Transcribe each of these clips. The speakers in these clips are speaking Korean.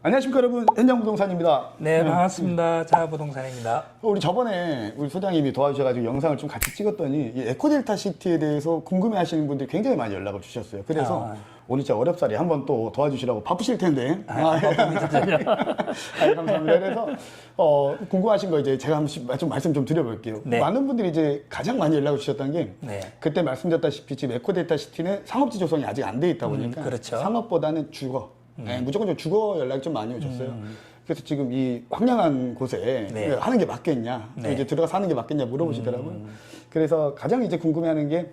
안녕하십니까 여러분, 현장부동산입니다. 네, 반갑습니다. 자부동산입니다. 우리 저번에 우리 소장님이 도와주셔가지고 영상을 좀 같이 찍었더니 이 에코델타 시티에 대해서 궁금해하시는 분들이 굉장히 많이 연락을 주셨어요. 그래서 오늘 진짜 어렵사리 한번 또 도와주시라고 바쁘실 텐데. 바쁩니다, 전혀. 감사합니다. 그래서 궁금하신 거 이제 제가 한번 좀 말씀 좀 드려볼게요. 네. 많은 분들이 이제 가장 많이 연락을 주셨던 게 네. 그때 말씀드렸다시피 지금 에코델타 시티는 상업지 조성이 아직 안 돼 있다 보니까 그렇죠. 상업보다는 주거. 네, 무조건 좀 주거 연락이 좀 많이 오셨어요. 그래서 지금 이 황량한 곳에 네. 하는 게 맞겠냐, 네. 이제 들어가 사는 게 맞겠냐 물어보시더라고요. 그래서 가장 이제 궁금해하는 게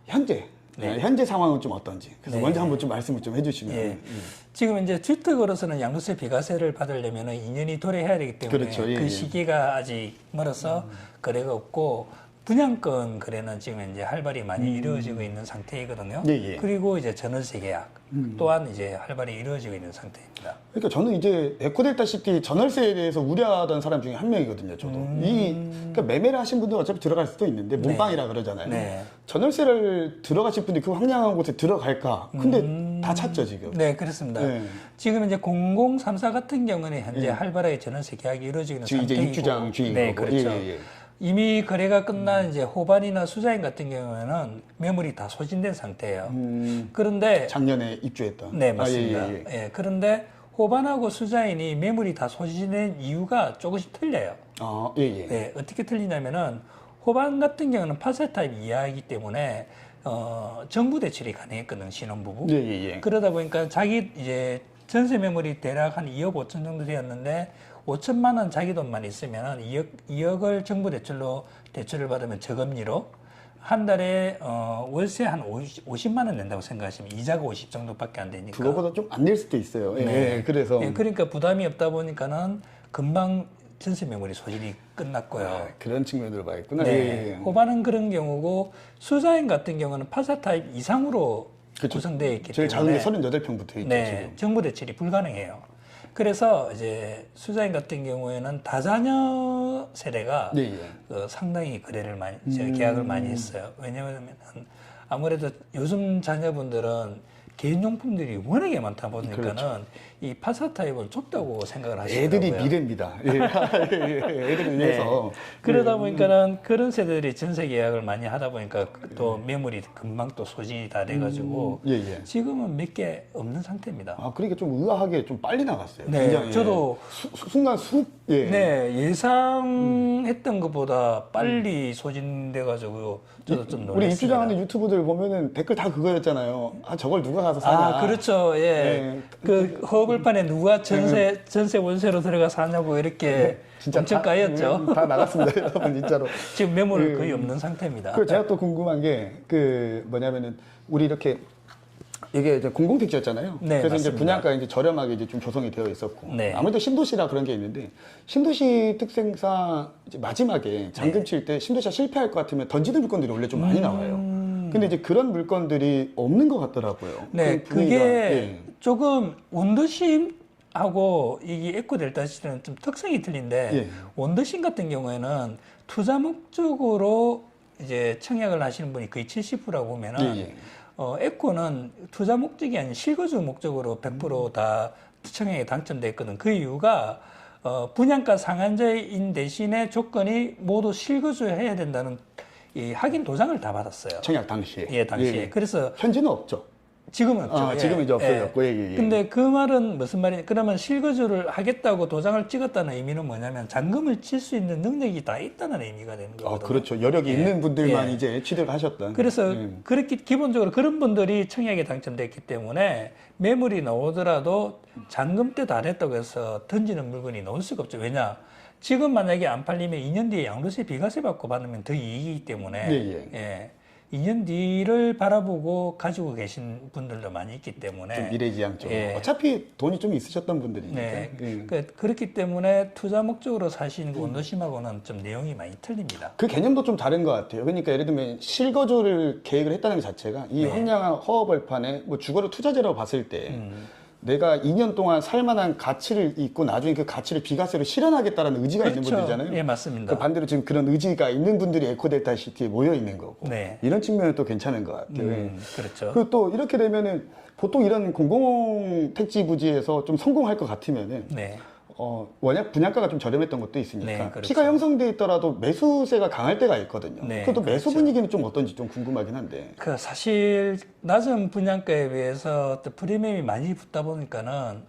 현재, 현재 상황은 좀 어떤지. 그래서 네. 먼저 한번 좀 말씀을 좀 해주시면. 예. 지금 이제 주택으로서는 양도세 비과세를 받으려면 2년이 도래해야 되기 때문에 그렇죠. 예, 그 예. 시기가 아직 멀어서 거래가 없고 분양권 거래는 지금 이제 활발히 많이 이루어지고 있는 상태이거든요. 예, 예. 그리고 이제 전월세 계약 또한 이제 활발히 이루어지고 있는 상태입니다. 그러니까 저는 이제 에코델타 시티 전월세에 대해서 우려하던 사람 중에 한 명이거든요. 저도 그러니까 매매를 하신 분들 어차피 들어갈 수도 있는데 몸빵이라 그러잖아요. 네. 전월세를 들어가실 분들이 그 황량한 곳에 들어갈까? 근데 다 찼죠 지금. 네, 그렇습니다. 네. 지금 이제 0034 같은 경우는 현재 활발하게 전월세 계약이 이루어지고 있는 지금 이제 상태이고, 입주장 주인 네, 거고. 그렇죠. 예, 예. 이미 거래가 끝난 이제 호반이나 수자인 같은 경우에는 매물이 다 소진된 상태예요. 그런데 작년에 입주했던. 네, 맞습니다. 아, 예, 예, 예. 예, 그런데 호반하고 수자인이 매물이 다 소진된 이유가 조금씩 틀려요. 아, 예, 예. 네, 어떻게 틀리냐면은 호반 같은 경우는 8세 타입 이하이기 때문에 정부 대출이 가능했거든, 신혼부부. 예, 예, 예. 그러다 보니까 자기 이제 전세 매물이 대략 한 2억 5천 정도 되었는데 5천만 원 자기 돈만 있으면 2억을 정부 대출을 받으면 저금리로 한 달에 월세 한 50만 원 낸다고 생각하시면 이자가 50 정도밖에 안 되니까. 그거보다 좀 안 낼 수도 있어요. 예, 네. 예, 그래서. 예, 그러니까 부담이 없다 보니까는 금방 전세 매물이 소진이 끝났고요. 아, 그런 측면으로 봐야겠구나. 네. 예, 예. 호반은 그런 경우고 수자인 같은 경우는 8사 타입 이상으로 그렇죠. 구성되어 있기 제일 때문에 작은 게 38평부터 있죠, 네, 지금. 정부 대출이 불가능해요. 그래서 이제 수자인 같은 경우에는 다자녀 세대가 예, 예. 상당히 거래를 많이 계약을 많이 했어요. 왜냐하면 아무래도 요즘 자녀분들은 개인용품들이 워낙에 많다 보니까는 그렇죠. 이 파사 타입을 좁다고 생각을 하시더라고요. 애들이 미래입니다. 예, 예, 애들을 위해서. 그러다 보니까는 그런 세대들이 전세 계약을 많이 하다 보니까 또 매물이 금방 또 소진이 다 돼가지고 예, 예. 지금은 몇 개 없는 상태입니다. 아, 그러니까 좀 의아하게 좀 빨리 나갔어요. 네, 굉장히, 저도 순간 예. 네, 예상했던 것보다 빨리 소진돼가지고 저도 좀 놀랐습니다. 우리 입주장하는 유튜브들 보면은 댓글 다 그거였잖아요. 아, 저걸 누가 가서 사냐. 아, 그렇죠. 예. 네. 그 허블판에 누가 전세 월세로 들어가 사냐고 이렇게 엄청 까였죠. 다 나갔습니다, 여러분, 진짜로. 지금 매물 거의 없는 상태입니다. 그리고 제가 또 궁금한 게, 뭐냐면은, 우리 이렇게, 이게 이제 공공택지였잖아요. 네, 그래서 이제 맞습니다. 분양가 이제 저렴하게 이제 좀 조성이 되어 있었고. 네. 아무래도 신도시라 그런 게 있는데, 신도시 특성상 이제 마지막에 잠금 칠 때 신도시가 실패할 것 같으면 던지는 물건들이 원래 좀 많이 나와요. 근데 이제 그런 물건들이 없는 것 같더라고요. 네, 그 분위기가, 그게 예. 조금 원더심하고 이게 에코델타시는 좀 특성이 틀린데 예. 원더심 같은 경우에는 투자 목적으로 이제 청약을 하시는 분이 거의 70%라고 보면은 예, 예. 에코는 투자 목적이 아닌 실거주 목적으로 100%다 청약에 당첨됐거든. 그 이유가 분양가 상한제인 대신에 조건이 모두 실거주해야 된다는 이 확인 도장을 다 받았어요. 청약 당시에. 예, 당시에. 그래서 현지는 없죠. 지금은 없죠. 아, 지금은 이제 없어졌고, 예, 예. 근데 그 말은 무슨 말이냐? 그러면 실거주를 하겠다고 도장을 찍었다는 의미는 뭐냐면 잔금을 칠 수 있는 능력이 다 있다는 의미가 되는 거거든요. 아, 그렇죠. 여력이 예. 있는 분들만 예. 이제 취득을 하셨던. 그래서 예. 그렇게 기본적으로 그런 분들이 청약에 당첨됐기 때문에 매물이 나오더라도 잔금 때도 안 했다고 해서 던지는 물건이 나올 수가 없죠. 왜냐? 지금 만약에 안 팔리면 2년 뒤에 양도세 비과세 받고 받으면 더 이익이기 때문에 예. 2년 뒤를 바라보고 가지고 계신 분들도 많이 있기 때문에 좀 미래지향적으로. 예. 어차피 돈이 좀 있으셨던 분들이니까. 네. 예. 그렇기 때문에 투자 목적으로 사시는 그 원도심하고는 좀 내용이 많이 틀립니다. 그 개념도 좀 다른 것 같아요. 그러니까 예를 들면 실거주를 계획을 했다는 것 자체가 이 네. 황량한 허허벌판에 뭐 주거를 투자재라고 봤을 때 내가 2년 동안 살만한 가치를 있고 나중에 그 가치를 비과세로 실현하겠다는 의지가 있는 그렇죠. 분들이잖아요. 예, 맞습니다. 그 반대로 지금 그런 의지가 있는 분들이 에코델타 시티에 모여 있는 거고. 네. 이런 측면은 또 괜찮은 것 같아요. 그렇죠. 그리고 또 이렇게 되면은 보통 이런 공공 택지 부지에서 좀 성공할 것 같으면은 네. 워낙 분양가가 좀 저렴했던 것도 있으니까 네, 그렇죠. 피가 형성돼 있더라도 매수세가 강할 때가 있거든요. 네, 그것도 매수 그렇죠. 분위기는 좀 어떤지 좀 궁금하긴 한데. 그 사실 낮은 분양가에 비해서 또 프리미엄이 많이 붙다 보니까는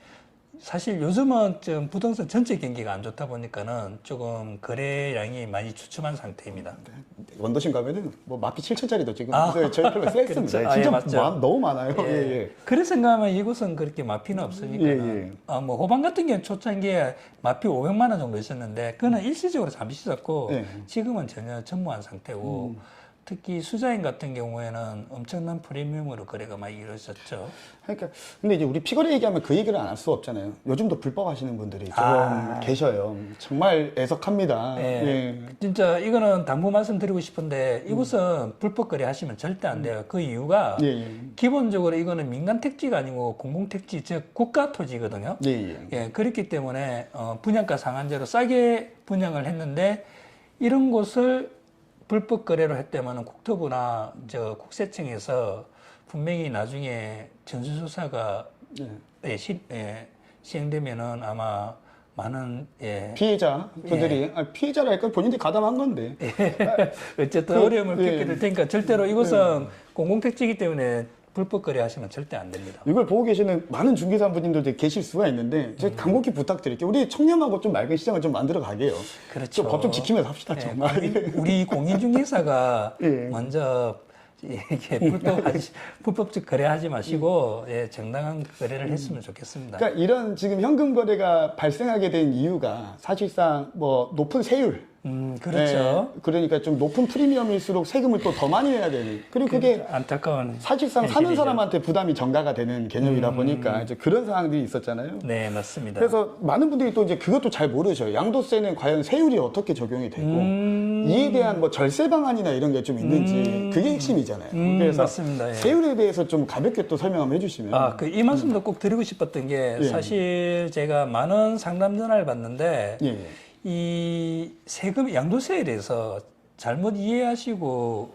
사실 요즘은 좀 부동산 전체 경기가 안 좋다 보니까는 조금 거래량이 많이 주춤한 상태입니다. 원도심 가면은 뭐 마피 7천짜리도 지금 아, 저희 별로 셌습니다. 그렇죠. 아, 진짜 예, 맞죠. 너무 많아요. 예. 예, 예. 그래서 생각하면 이곳은 그렇게 마피는 없으니까. 예, 예. 뭐 호반 같은 경우는 초창기에 마피 500만 원 정도 있었는데 그거는 일시적으로 잠시 있었고 예. 지금은 전혀 전무한 상태고 특히 수자인 같은 경우에는 엄청난 프리미엄으로 거래가 많이 이루어졌죠. 그러니까 근데 이제 우리 피거래 얘기하면 그 얘기를 안 할 수 없잖아요. 요즘도 불법 하시는 분들이 좀 계셔요. 정말 애석합니다. 예. 예. 진짜 이거는 당부 말씀드리고 싶은데 이곳은 불법 거래 하시면 절대 안 돼요. 그 이유가 예, 예. 기본적으로 이거는 민간 택지가 아니고 공공 택지, 즉 국가 토지거든요. 예, 예. 예, 그렇기 때문에 분양가 상한제로 싸게 분양을 했는데 이런 곳을 불법 거래로 했다면 국토부나 국세청에서 분명히 나중에 전수조사가 시행되면은 아마 많은 피해자 분들이 피해자랄까 본인들이 가담한 건데. 어쨌든 어려움을 겪게 될 테니까 절대로 이곳은 공공택지이기 때문에 불법 거래하시면 절대 안 됩니다. 이걸 보고 계시는 많은 중개사분들도 계실 수가 있는데 제가 간곡히 부탁드릴게요. 우리 청렴하고 좀 맑은 시장을 좀 만들어 가게요. 그렇죠. 법 좀 지키면서 합시다 정말. 우리 공인중개사가 예. 먼저 이게 불법적 거래하지 마시고 정당한 거래를 했으면 좋겠습니다. 그러니까 이런 지금 현금 거래가 발생하게 된 이유가 사실상 뭐 높은 세율. 그렇죠. 그러니까 좀 높은 프리미엄일수록 세금을 또 더 많이 내야 되는. 그리고 그게 안타까운 사실상 사는 현실이죠. 사람한테 부담이 전가가 되는 개념이다 보니까 이제 그런 상황들이 있었잖아요. 네, 맞습니다. 그래서 많은 분들이 또 이제 그것도 잘 모르셔요. 양도세는 과연 세율이 어떻게 적용이 되고 이에 대한 뭐 절세 방안이나 이런 게 좀 있는지 그게 핵심이잖아요. 그래서 맞습니다. 예. 세율에 대해서 좀 가볍게 또 설명 한번 해주시면. 이 말씀도 꼭 드리고 싶었던 게 사실 제가 많은 상담 전화를 받는데 예. 이 세금 양도세에 대해서 잘못 이해하시고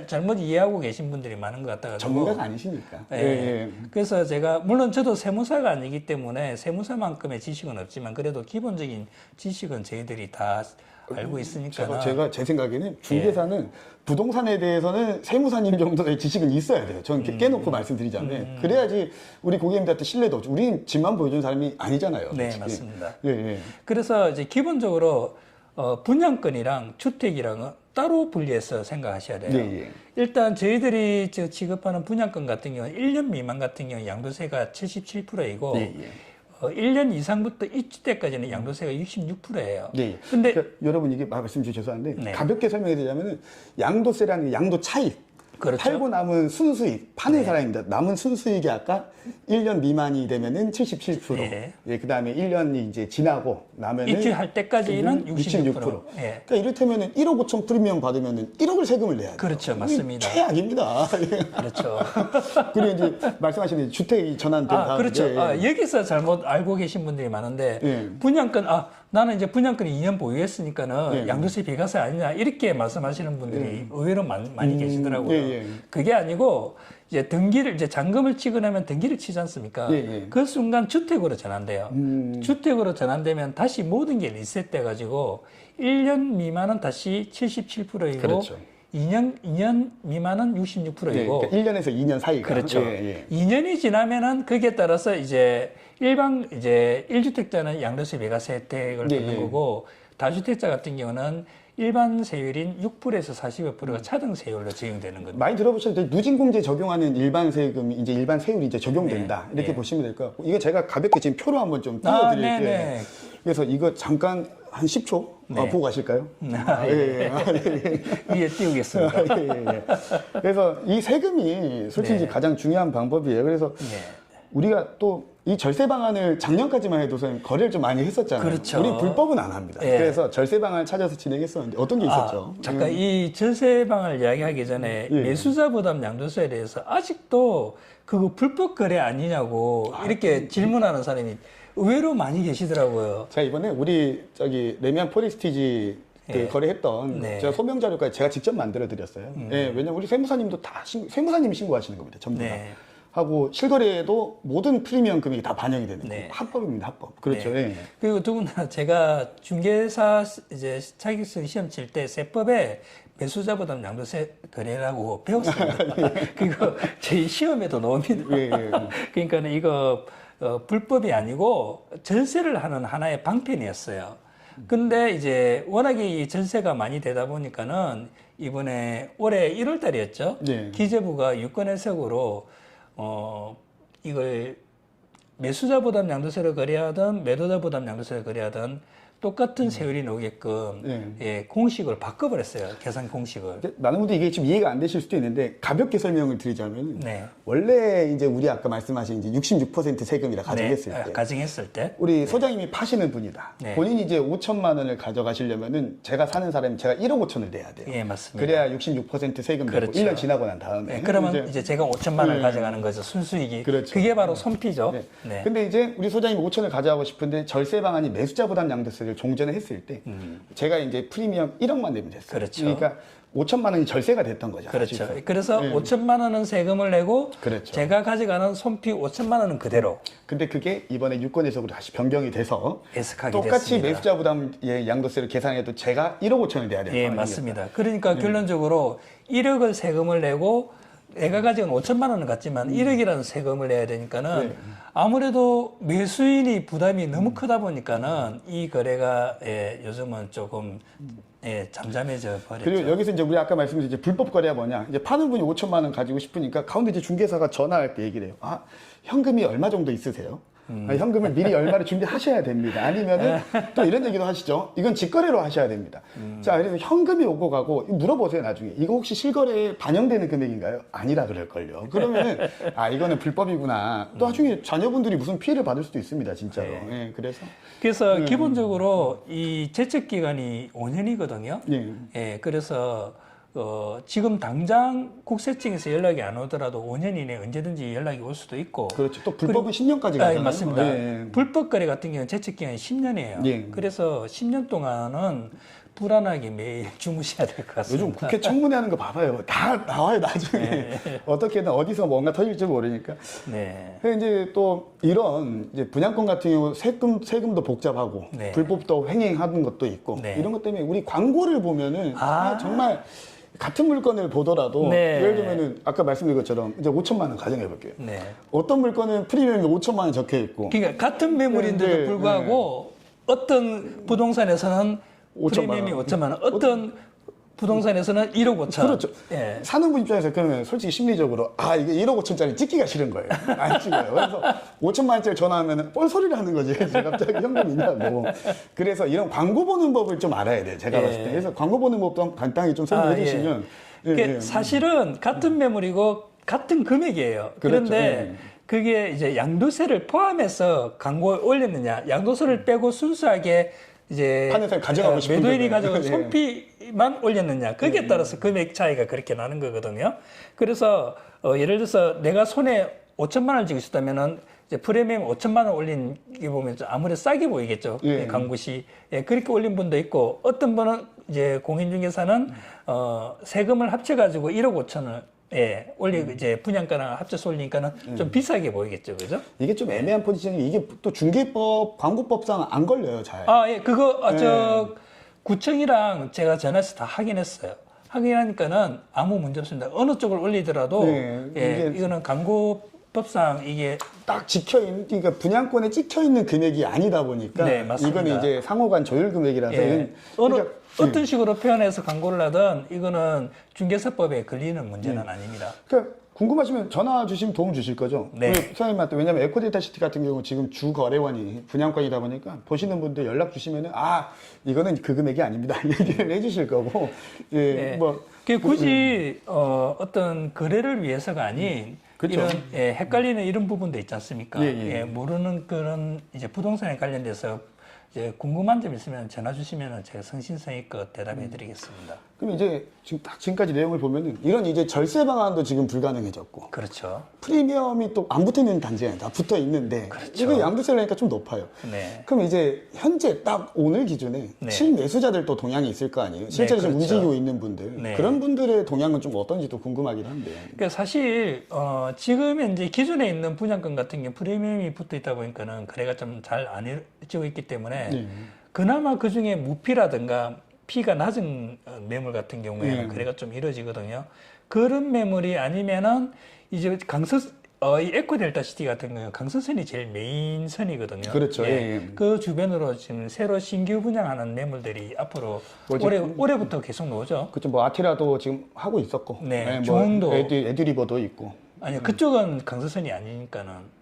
잘못 이해하고 계신 분들이 많은 것 같아가지고 전문가가 아니시니까. 예. 그래서 제가 물론 저도 세무사가 아니기 때문에 세무사만큼의 지식은 없지만 그래도 기본적인 지식은 저희들이 다 알고 있으니까 제가 제 생각에는 중개사는 부동산에 대해서는 세무사님 정도의 지식은 있어야 돼요. 저는 깨놓고 말씀드리자면 그래야지 우리 고객님들한테 신뢰도 없죠. 우리는 집만 보여주는 사람이 아니잖아요. 네, 솔직히. 맞습니다. 예, 예. 그래서 이제 기본적으로 분양권이랑 주택이랑은 따로 분리해서 생각하셔야 돼요. 예, 예. 일단 저희들이 지급하는 분양권 같은 경우는 1년 미만 같은 경우 양도세가 77%이고 예, 예. 1년 이상부터 1주택까지는 양도세가 66%예요. 예. 근데 그러니까 여러분 이게 말씀 주셔서 죄송한데 네. 가볍게 설명해 드리자면은 양도세라는 게 양도 차익. 그렇죠. 팔고 남은 순수익, 파는 사람입니다. 남은 순수익이 아까 1년 미만이 되면은 77%. 예. 예, 그 다음에 1년이 이제 지나고 나면은 입주할 때까지는 66%. 예. 그러니까 이를테면은 1억 5천 프리미엄 받으면은 1억을 세금을 내야 돼요. 그렇죠. 맞습니다. 최악입니다. 그렇죠. 그리고 이제 말씀하신 주택이 전환된 그렇죠. 예, 예. 여기서 잘못 알고 계신 분들이 많은데 예. 분양권 나는 이제 분양권을 2년 보유했으니까는 예. 양도세 비과세 아니냐 이렇게 말씀하시는 분들이 의외로 많이 계시더라고요. 예, 예. 그게 아니고 이제 이제 잔금을 치고 나면 등기를 치지 않습니까? 예, 예. 그 순간 주택으로 전환돼요. 주택으로 전환되면 다시 모든 게 리셋돼 가지고 1년 미만은 다시 77%이고 그렇죠. 2년 미만은 66%이고 예, 그러니까 1년에서 2년 사이가. 그렇죠. 예, 예. 2년이 지나면은 거기에 따라서 이제 일반 이제 1주택자는 양도세 비과세 혜택을 예, 받는 예. 거고 다주택자 같은 경우는 일반 세율인 6%에서 40%가 차등 세율로 적용되는 겁니다. 많이 들어보셨을 때 누진공제 적용하는 일반 세금이 이제 일반 세율이 이제 적용된다. 이렇게 네. 보시면 될 것 같고 이거 제가 가볍게 지금 표로 한번 좀 아, 띄워드릴게요. 네네. 그래서 이거 잠깐 한 10초 네. 보고 가실까요? 예. 위에 띄우겠습니다. 예. 그래서 이 세금이 솔직히 네. 가장 중요한 방법이에요. 그래서 예. 우리가 또 이 절세 방안을 작년까지만 해도 선생님 거래를 좀 많이 했었잖아요. 그렇죠. 우리 불법은 안 합니다. 예. 그래서 절세 방안을 찾아서 진행했었는데 어떤 게 있었죠? 잠깐 이 절세방을 이야기하기 전에 예. 매수자 부담 양도세에 대해서 아직도 그거 불법 거래 아니냐고 이렇게 질문하는 사람이 의외로 많이 계시더라고요. 제가 이번에 우리 저기 레미안 포리스티지 그 예. 거래했던 네. 제가 소명 자료까지 제가 직접 만들어 드렸어요. 예, 왜냐면 우리 세무사님도 다 세무사님이 신고하시는 겁니다. 전부 다. 네. 하고 실거래에도 모든 프리미엄 금액이 다 반영이 되는 네. 합법입니다. 합법. 그렇죠. 예. 그리고 더군다나 제가 중개사 이제 자격증 시험 칠 때 세법에 매수자 부담 양도세 거래라고 배웠습니다. 그거 저희 시험에도 나옵니다. 예, 예. 그러니까 이거 불법이 아니고 절세를 하는 하나의 방편이었어요. 근데 이제 워낙에 이 절세가 많이 되다 보니까는 이번에 올해 1월 달이었죠. 네. 기재부가 유권 해석으로 이걸 매수자 부담 양도세를 거래하든 매도자 부담 양도세를 거래하든 똑같은 세율이 나오게끔 네. 예, 공식을 바꿔버렸어요. 계산 공식을. 많은 분들이 이게 좀 이해가 안 되실 수도 있는데 가볍게 설명을 드리자면 네. 원래 이제 우리 아까 말씀하신 이제 66% 세금이라 가정했을 때 가정했을 때. 우리 소장님이 파시는 분이다. 네. 본인이 이제 5천만 원을 가져가시려면은 제가 사는 사람이 제가 1억 5천을 내야 돼요. 예, 맞습니다. 그래야 66% 세금 내고 그렇죠. 1년 지나고 난 다음에. 네, 그러면 이제 제가 5천만 원을 네. 가져가는 거죠. 순수익이. 그렇죠. 그게 바로 손피죠. 네. 네. 근데 이제 우리 소장님이 5천을 가져가고 싶은데 절세 방안이 매수자 부담 양도세를 종전에 했을 때 제가 이제 프리미엄 1억만 내면 됐어요. 그렇죠. 그러니까 5천만 원이 절세가 됐던 거죠. 그렇죠. 사실상. 그래서 네. 5천만 원은 세금을 내고 그렇죠. 제가 가져가는 손피 5천만 원은 그대로 근데 그게 이번에 유권 해석으로 다시 변경이 돼서 해석하게 똑같이 됐습니다. 매수자 부담 양도세를 계산해도 제가 1억 5천을 내야 돼요. 예, 맞습니다. 그러니까 결론적으로 1억을 세금을 내고 내가 가져간 5천만 원은 같지만 1억이라는 세금을 내야 되니까는 네. 아무래도 매수인이 부담이 너무 크다 보니까는 이 거래가 예, 요즘은 조금 예, 잠잠해져 버렸죠. 그리고 여기서 이제 우리 아까 말씀드린 이제 불법 거래가 뭐냐? 이제 파는 분이 5천만 원 가지고 싶으니까 가운데 이제 중개사가 전화할 때 얘기를 해요. 아, 현금이 얼마 정도 있으세요? 아, 현금을 미리 얼마를 준비하셔야 됩니다. 아니면은 또 이런 얘기도 하시죠. 이건 직거래로 하셔야 됩니다. 자, 그래서 현금이 오고 가고 물어보세요, 나중에. 이거 혹시 실거래에 반영되는 금액인가요? 아니라 그럴걸요. 그러면은, 아, 이거는 불법이구나. 또 나중에 자녀분들이 무슨 피해를 받을 수도 있습니다, 진짜로. 예, 그래서 기본적으로 이 제척 기간이 5년이거든요. 예. 예, 그래서 지금 당장 국세청에서 연락이 안 오더라도 5년 이내 언제든지 연락이 올 수도 있고. 그렇죠. 또 불법은 10년까지 아, 가잖아요. 맞습니다. 예. 불법 거래 같은 경우는 제척 기간이 10년이에요. 예. 그래서 10년 동안은 불안하게 매일 주무셔야 될 것 같습니다. 요즘 국회 청문회 하는 거 봐봐요. 다 나와요, 나중에. 어떻게든 어디서 뭔가 터질지 모르니까. 네. 근데 이제 또 이런 이제 분양권 같은 경우 세금도 복잡하고 네. 불법도 횡행하는 것도 있고 네. 이런 것 때문에 우리 광고를 보면은 정말 같은 물건을 보더라도 네. 예를 들면은 아까 말씀드린 것처럼 이제 5천만 원 가정해 볼게요. 네. 어떤 물건은 프리미엄이 5천만 원 적혀 있고 그러니까 같은 매물인데도 네, 네, 불구하고 어떤 부동산에서는 5천만 프리미엄이 원. 5천만 원, 어떤 부동산에서는 1억 5천. 그렇죠. 예. 사는 분 입장에서 그러면 솔직히 심리적으로 아 이게 1억 5천짜리 찍기가 싫은 거예요. 안 찍어요. 그래서 5천만 원짜리 전화하면 뻘소리를 하는 거지. 갑자기 현금 있냐고. 그래서 이런 광고 보는 법을 좀 알아야 돼요. 제가 예. 봤을 때. 그래서 광고 보는 법도 간단히 좀 설명해 예. 주시면. 그게 사실은 같은 매물이고 같은 금액이에요. 그렇죠. 그런데 그게 이제 양도세를 포함해서 광고에 올렸느냐, 양도세를 빼고 순수하게 이제 파는 사람이 가져가고 싶은 매도인이 거네. 가져간 예. 손피만 올렸느냐, 거기에 따라서 금액 차이가 그렇게 나는 거거든요. 그래서 예를 들어서 내가 손에 5천만 원을 쥐고 있었다면은 이제 프리미엄 5천만 원 올린 게 보면 좀 아무래도 싸게 보이겠죠. 예. 광고시. 예, 그렇게 올린 분도 있고 어떤 분은 이제 공인중개사는 세금을 합쳐가지고 1억 5천을 예, 이제 분양가랑 합쳐서 올리니까는 좀 비싸게 보이겠죠. 그죠? 이게 좀 애매한 포지션이 이게 또 중개법, 광고법상 안 걸려요, 잘. 아, 예, 그거, 구청이랑 제가 전화해서 다 확인했어요. 확인하니까는 아무 문제 없습니다. 어느 쪽을 올리더라도, 네, 예, 이게- 이거는 광고법상 이게, 딱 그러니까 분양권에 찍혀 있는 금액이 아니다 보니까 네, 맞습니다. 이거는 이제 상호간 조율 금액이라서 예, 그러니까 어떤 식으로 표현해서 광고를 하든 이거는 중개사법에 걸리는 문제는 아닙니다. 그러니까 궁금하시면 전화 주시면 도움 주실 거죠? 네. 우리 소장님한테 왜냐면 에코데이터 시티 같은 경우 지금 주 거래원이 분양권이다 보니까 보시는 분들 연락 주시면은 아 이거는 그 금액이 아닙니다 얘기를 해주실 거고 예 네. 뭐 그게 굳이 어떤 거래를 위해서가 아닌 그렇죠. 이런 헷갈리는 이런 부분도 있지 않습니까? 예, 예. 모르는 그런 이제 부동산에 관련돼서 이제 궁금한 점 있으면 전화 주시면 제가 성심성의껏 대답해드리겠습니다. 그럼 이제 지금까지 내용을 보면은 이런 이제 절세 방안도 지금 불가능해졌고 그렇죠. 프리미엄이 또 안 붙어 있는 단지가 아니다. 붙어 있는데 그렇죠. 이거 양도세라니까 좀 높아요. 네. 그럼 이제 현재 딱 오늘 기준에 네. 실매수자들도 동향이 있을 거 아니에요. 실제로 지금 그렇죠. 움직이고 있는 분들 네. 그런 분들의 동향은 좀 어떤지도 궁금하긴 한데. 그러니까 사실 지금 현재 기존에 있는 분양권 같은 경우 프리미엄이 붙어 있다 보니까는 거래가 좀 잘 안 이루어지고 있기 때문에 네. 그나마 그 중에 무피라든가 피가 낮은 매물 같은 경우에는 네. 거래가 좀 이루어지거든요. 그런 매물이 아니면은 이제 이 에코델타 시티 같은 경우는 강서선이 제일 메인 선이거든요. 그렇죠. 예. 그 주변으로 지금 새로 신규 분양하는 매물들이 앞으로 뭐지? 올해부터 계속 나오죠. 그쵸, 뭐 아티라도 지금 하고 있었고, 네, 뭐 중흥도. 에듀리버도 있고. 아니요, 그쪽은 강서선이 아니니까는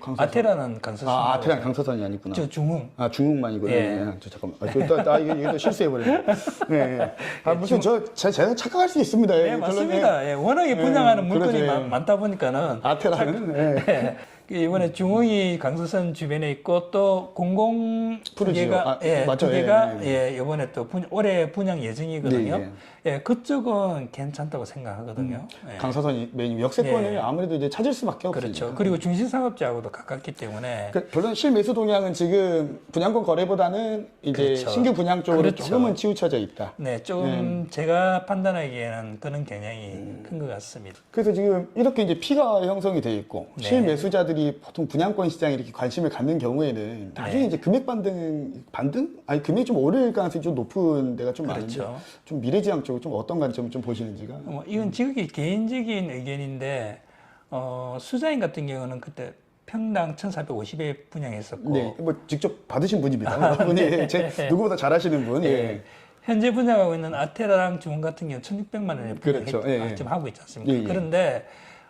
강서선. 아테라는 강서선. 아테랑 강서선이 아니구나. 저 중흥. 중흥만이구나. 예. 예. 저 잠깐만. 이거 실수해버렸네. 예. 예. 무슨 제가 착각할 수 있습니다. 네, 맞습니다. 예, 워낙에 분양하는 물건이 그러죠. 많다 보니까는 아테라는 예. 이번에 중흥이 강서선 주변에 있고 또 공공 두 푸르지오. 개가 맞죠. 두 개가 이번에 또 올해 분양 예정이거든요. 네, 예, 그쪽은 괜찮다고 생각하거든요. 예. 강서선이 메인 역세권을 네. 아무래도 이제 찾을 수밖에 없으니까. 그렇죠. 그리고 중심상업지하고도 가깝기 때문에 결론 실매수 동향은 지금 분양권 거래보다는 이제 그렇죠. 신규 분양 쪽으로 그렇죠. 조금은 치우쳐져 있다. 네, 조금 제가 판단하기에는 그런 경향이 큰 것 같습니다. 그래서 지금 이렇게 이제 피가 형성이 돼 있고 네. 실매수자들이 보통 분양권 시장에 이렇게 관심을 갖는 경우에는 나중에 네. 이제 금액 반등? 아니 금액이 좀 오를 가능성이 좀 높은 데가 좀 많은데 그렇죠. 좀 미래지향적으로 좀 어떤 관점을 좀 보시는지가. 이건 지극히 개인적인 의견인데 수자인 같은 경우는 그때 평당 1,450에 분양했었고 네, 뭐 직접 받으신 분입니다. 분이 누구보다 잘하시는 분. 예. 현재 분양하고 있는 아테라랑 중흥 같은 경우는 1,600만 원에 그렇죠. 예. 지금 하고 있지 않습니까? 예, 예. 그런데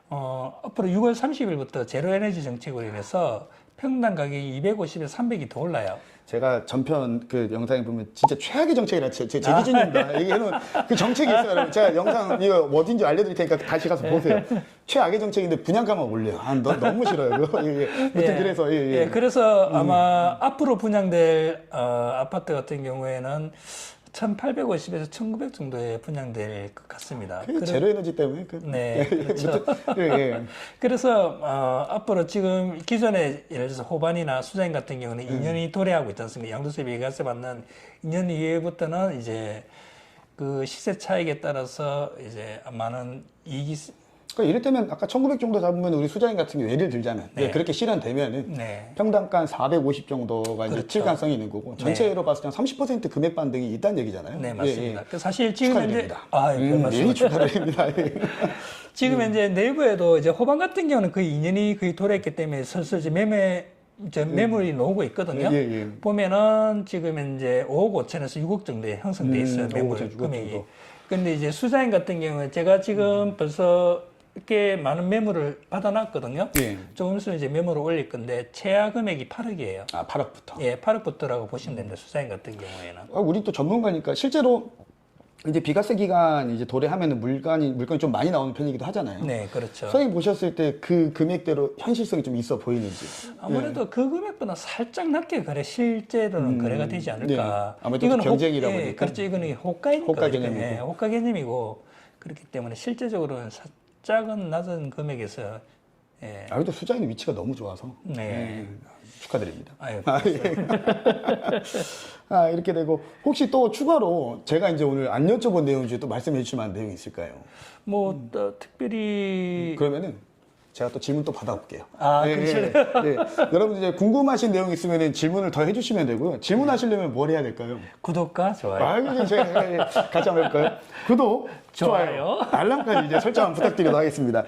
앞으로 6월 30일부터 제로에너지 정책으로 인해서 평당 가격이 250에서 300이 더 올라요. 제가 전편 그 영상에 보면 진짜 최악의 정책이라 제 기준입니다. 얘기해놓은 그 정책이 있어요. 여러분. 제가 영상 이거 어딘지 알려드릴 테니까 다시 가서 보세요. 최악의 정책인데 분양가만 올려요. 너무 싫어요. 그거. 아무튼 그래서 그래서 아마 앞으로 분양될 아파트 같은 경우에는 1,850에서 1,900 정도에 분양될 것 같습니다. 제로에너지 때문에. 네, 그렇죠. 예. 그래서 앞으로 지금 기존에 예를 들어서 호반이나 수자인 같은 경우는 2년이 도래하고 있지 않습니까? 양도세 비과세 받는 2년 이후부터는 이제 그 시세 차익에 따라서 이제 많은 이익이 그러니까 이를테면 아까 1,900 정도 잡으면 우리 수자인 같은 경우 예를 들자면 네. 그렇게 실현되면은 네. 평당가 450 정도가 이제 그렇죠. 칠 가능성이 있는 거고 전체로 봤을 때 30% 금액 반등이 있다는 얘기잖아요. 네, 맞습니다. 예. 그 사실 지금 현재 축하드립니다. 예, 축하드립니다. 예. 지금 현재 내부에도 이제 호반 같은 경우는 거의 2년이 거의 도래했기 때문에 슬슬 이제 매물이 나오고 있거든요. 예, 예. 보면은 지금 현재 5억 5천에서 6억 정도에 형성돼 있어요. 5억 매물 5천, 6억 금액이. 정도. 근데 이제 수자인 같은 경우는 제가 지금 벌써 꽤 많은 매물을 받아놨거든요. 예. 조금 있으면 이제 매물을 올릴 건데 최하 금액이 8억이에요. 8억부터. 예, 8억부터라고 보시면 됩니다. 수자인 같은 경우에는. 우리 또 전문가니까 실제로 이제 비과세 기간 이제 도래하면은 물건이 좀 많이 나오는 편이기도 하잖아요. 네, 그렇죠. 선생님 보셨을 때 그 금액대로 현실성이 좀 있어 보이는지. 아무래도 그 금액보다 살짝 낮게 실제로는 거래가 되지 않을까. 네. 아무래도 경쟁이라 예, 보니까. 그렇죠. 이거는 호가니까. 호가 개념이고. 예, 호가 개념이고 그렇기 때문에 실제적으로는 살짝은 낮은 금액에서 예. 그래도 수자인 위치가 너무 좋아서. 네. 축하드립니다. 아유, 이렇게 되고 혹시 또 추가로 제가 이제 오늘 안 여쭤본 내용 중에 또 말씀해 주실 만한 내용이 있을까요? 뭐 또 특별히 그러면은 제가 또 질문 또 받아볼게요. 그렇죠. 예. 여러분 이제 궁금하신 내용 있으면 질문을 더 해주시면 되고요. 질문하시려면 뭘 해야 될까요? 구독과 좋아요. 이제 제가 같이 한번 해볼까요? 구독, 좋아요. 알람까지 이제 설정 부탁드리도록 하겠습니다.